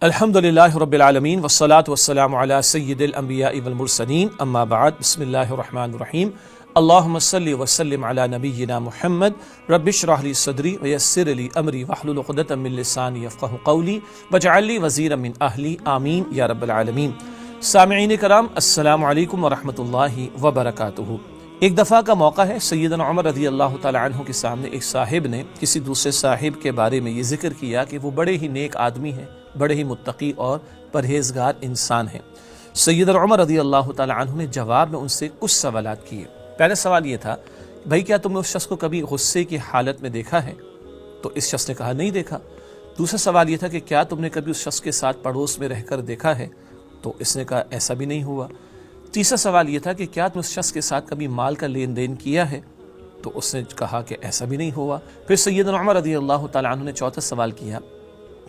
الحمدللہ رب العالمین والصلاة والسلام علی سید الانبیاء والمرسلین اما بعد بسم اللہ الرحمن الرحیم اللہم صلی وسلم علی نبینا محمد رب اشرح لی صدری ویسر لی امری واحلل عقدۃ من لسانی یفقہوا قولی واجعل لی وزیرا من اہلی آمین یا رب العالمین۔ سامعین کرام السلام علیکم ورحمۃ اللہ وبرکاتہ۔ ایک دفعہ کا موقع ہے، سیدنا عمر رضی اللہ تعالی عنہ کے سامنے ایک صاحب نے کسی دوسرے صاحب کے بارے میں یہ ذکر کیا کہ وہ بڑے ہی نیک آدمی ہیں، بڑے ہی متقی اور پرہیزگار انسان ہیں۔ سیدنا عمر رضی اللہ تعالی عنہ نے جواب میں ان سے کچھ سوالات کیے۔ پہلا سوال یہ تھا، بھائی کیا تم نے اس شخص کو کبھی غصے کی حالت میں دیکھا ہے؟ تو اس شخص نے کہا نہیں دیکھا۔ دوسرا سوال یہ تھا کہ کیا تم نے کبھی اس شخص کے ساتھ پڑوس میں رہ کر دیکھا ہے؟ تو اس نے کہا ایسا بھی نہیں ہوا۔ تیسرا سوال یہ تھا کہ کیا تم اس شخص کے ساتھ کبھی مال کا لین دین کیا ہے؟ تو اس نے کہا کہ ایسا بھی نہیں ہوا۔ پھر سیدنا عمر رضی اللہ تعالی عنہ نے چوتھا سوال کیا،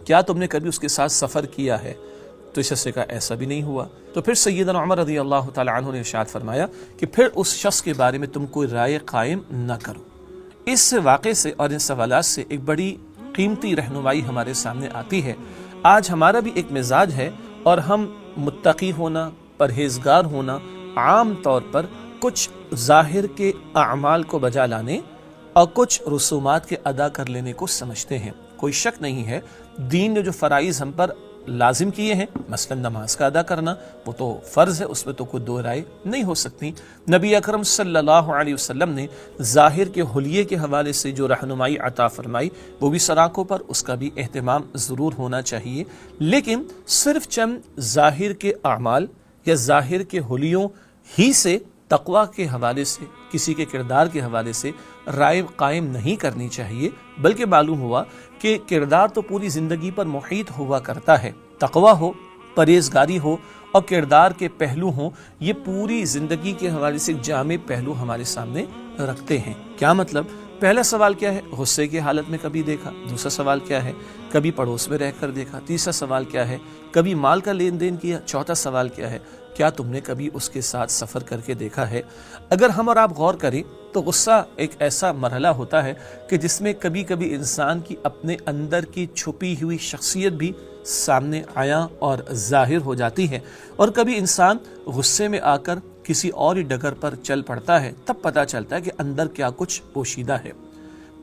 کیا تم نے کبھی اس کے ساتھ سفر کیا ہے؟ تو اس شخص نے کہا ایسا بھی نہیں ہوا۔ تو پھر سیدنا عمر رضی اللہ تعالی عنہ نے ارشاد فرمایا کہ پھر اس شخص کے بارے میں تم کوئی رائے قائم نہ کرو۔ اس واقعے سے اور ان سوالات سے ایک بڑی قیمتی رہنمائی ہمارے سامنے آتی ہے۔ آج ہمارا بھی ایک مزاج ہے اور ہم متقی ہونا، پرہیزگار ہونا عام طور پر کچھ ظاہر کے اعمال کو بجا لانے اور کچھ رسومات کے ادا کر لینے کو سمجھتے ہیں۔ کوئی شک نہیں ہے، دین نے جو فرائض ہم پر لازم کیے ہیں، مثلا نماز کا ادا کرنا، وہ تو فرض ہے، اس میں تو کوئی دو رائے نہیں ہو سکتی۔ نبی اکرم صلی اللہ علیہ وسلم نے ظاہر کے حلیے کے حوالے سے جو رہنمائی عطا فرمائی وہ بھی سراکوں پر اس کا بھی اہتمام ضرور ہونا چاہیے، لیکن صرف چند ظاہر کے اعمال یا ظاہر کے حلیوں ہی سے تقویٰ کے حوالے سے، کسی کے کردار کے حوالے سے رائے قائم نہیں کرنی چاہیے، بلکہ معلوم ہوا کہ کردار تو پوری زندگی پر محیط ہوا کرتا ہے۔ تقویٰ ہو، پرہیزگاری ہو اور کردار کے پہلو ہوں، یہ پوری زندگی کے حوالے سے ایک جامع پہلو ہمارے سامنے رکھتے ہیں۔ کیا مطلب؟ پہلا سوال کیا ہے؟ غصے کی حالت میں کبھی دیکھا۔ دوسرا سوال کیا ہے؟ کبھی پڑوس میں رہ کر دیکھا۔ تیسرا سوال کیا ہے؟ کبھی مال کا لین دین کیا۔ چوتھا سوال کیا ہے؟ کیا تم نے کبھی اس کے ساتھ سفر کر کے دیکھا ہے؟ اگر ہم اور آپ غور کریں تو غصہ ایک ایسا مرحلہ ہوتا ہے کہ جس میں کبھی کبھی انسان کی اپنے اندر کی چھپی ہوئی شخصیت بھی سامنے عیاں اور ظاہر ہو جاتی ہے، اور کبھی انسان غصے میں آ کر کسی اور ہی ڈگر پر چل پڑتا ہے، تب پتہ چلتا ہے کہ اندر کیا کچھ پوشیدہ ہے۔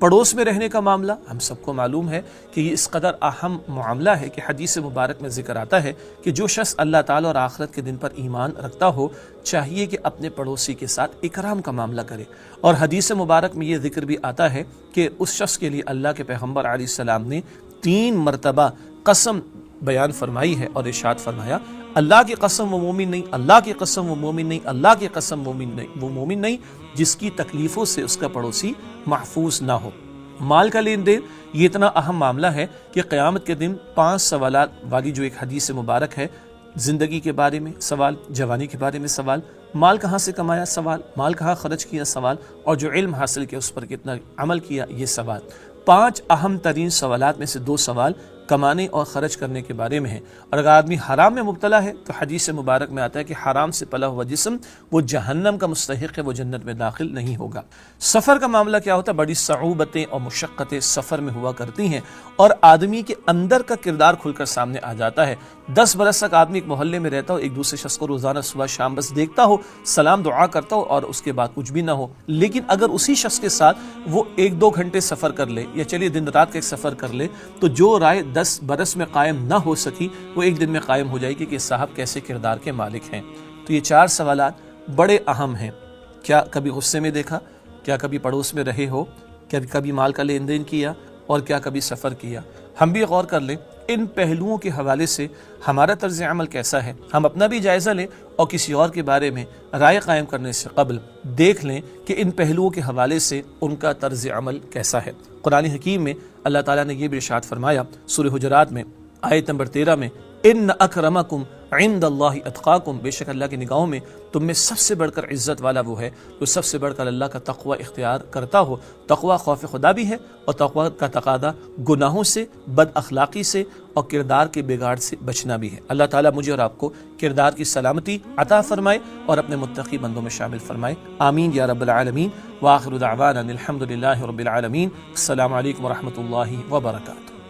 پڑوس میں رہنے کا معاملہ ہم سب کو معلوم ہے کہ یہ اس قدر اہم معاملہ ہے کہ حدیث مبارک میں ذکر آتا ہے کہ جو شخص اللہ تعالیٰ اور آخرت کے دن پر ایمان رکھتا ہو چاہیے کہ اپنے پڑوسی کے ساتھ اکرام کا معاملہ کرے، اور حدیث مبارک میں یہ ذکر بھی آتا ہے کہ اس شخص کے لیے اللہ کے پیغمبر علیہ السلام نے 3 مرتبہ قسم بیان فرمائی ہے اور ارشاد فرمایا، اللہ کی قسم وہ مومن نہیں، اللہ کی قسم وہ مومن نہیں، اللہ کی قسم وہ مومن نہیں جس کی تکلیفوں سے اس کا پڑوسی محفوظ نہ ہو۔ مال کا لین دین یہ اتنا اہم معاملہ ہے کہ قیامت کے دن 5 سوالات والی جو ایک حدیث مبارک ہے، زندگی کے بارے میں سوال، جوانی کے بارے میں سوال، مال کہاں سے کمایا سوال، مال کہاں خرچ کیا سوال، اور جو علم حاصل کیا اس پر کتنا عمل کیا یہ سوال۔ 5 اہم ترین سوالات میں سے 2 سوال کمانے اور خرچ کرنے کے بارے میں ہے، اور اگر آدمی حرام میں مبتلا ہے تو حدیث مبارک میں آتا ہے کہ حرام سے پلا ہوا جسم وہ جہنم کا مستحق ہے، وہ جنت میں داخل نہیں ہوگا۔ سفر کا معاملہ کیا ہوتا ہے؟ بڑی صعوبتیں اور مشقتیں سفر میں ہوا کرتی ہیں، اور آدمی کے اندر کا کردار کھل کر سامنے آ جاتا ہے۔ 10 برس تک آدمی ایک محلے میں رہتا ہو، ایک دوسرے شخص کو روزانہ صبح شام بس دیکھتا ہو، سلام دعا کرتا ہو، اور اس کے بعد کچھ بھی نہ ہو، لیکن اگر اسی شخص کے ساتھ وہ 1-2 گھنٹے سفر کر لے، یا چلیے دن رات کا ایک سفر کر لے، تو جو رائے 10 برس میں قائم نہ ہو سکی وہ ایک دن میں قائم ہو جائے گی کہ صاحب کیسے کردار کے مالک ہیں۔ تو یہ 4 سوالات بڑے اہم ہیں۔ کیا کبھی غصے میں دیکھا؟ کیا کبھی پڑوس میں رہے ہو؟ کیا کبھی مال کا لین دین کیا؟ اور کیا کبھی سفر کیا؟ ہم بھی غور کر لیں ان پہلوؤں کے حوالے سے ہمارا طرز عمل کیسا ہے، ہم اپنا بھی جائزہ لیں اور کسی اور کے بارے میں رائے قائم کرنے سے قبل دیکھ لیں کہ ان پہلوؤں کے حوالے سے ان کا طرز عمل کیسا ہے۔ قرآن حکیم میں اللہ تعالیٰ نے یہ بھی ارشاد فرمایا سورہ حجرات میں آیت نمبر 13 میں، ان اکرمکم عند اللہ اتقاکم، بے شک اللہ کی نگاہوں میں تم میں سب سے بڑھ کر عزت والا وہ ہے جو سب سے بڑھ کر اللہ کا تقوی اختیار کرتا ہو۔ تقوی خوف خدا بھی ہے، اور تقوی کا تقاضا گناہوں سے، بد اخلاقی سے اور کردار کے بگاڑ سے بچنا بھی ہے۔ اللہ تعالیٰ مجھے اور آپ کو کردار کی سلامتی عطا فرمائے اور اپنے متقی بندوں میں شامل فرمائے، آمین یا رب العالمین۔ وآخر دعوانا الحمدللہ رب العالمین۔ السلام علیکم ورحمۃ اللہ وبرکاتہ۔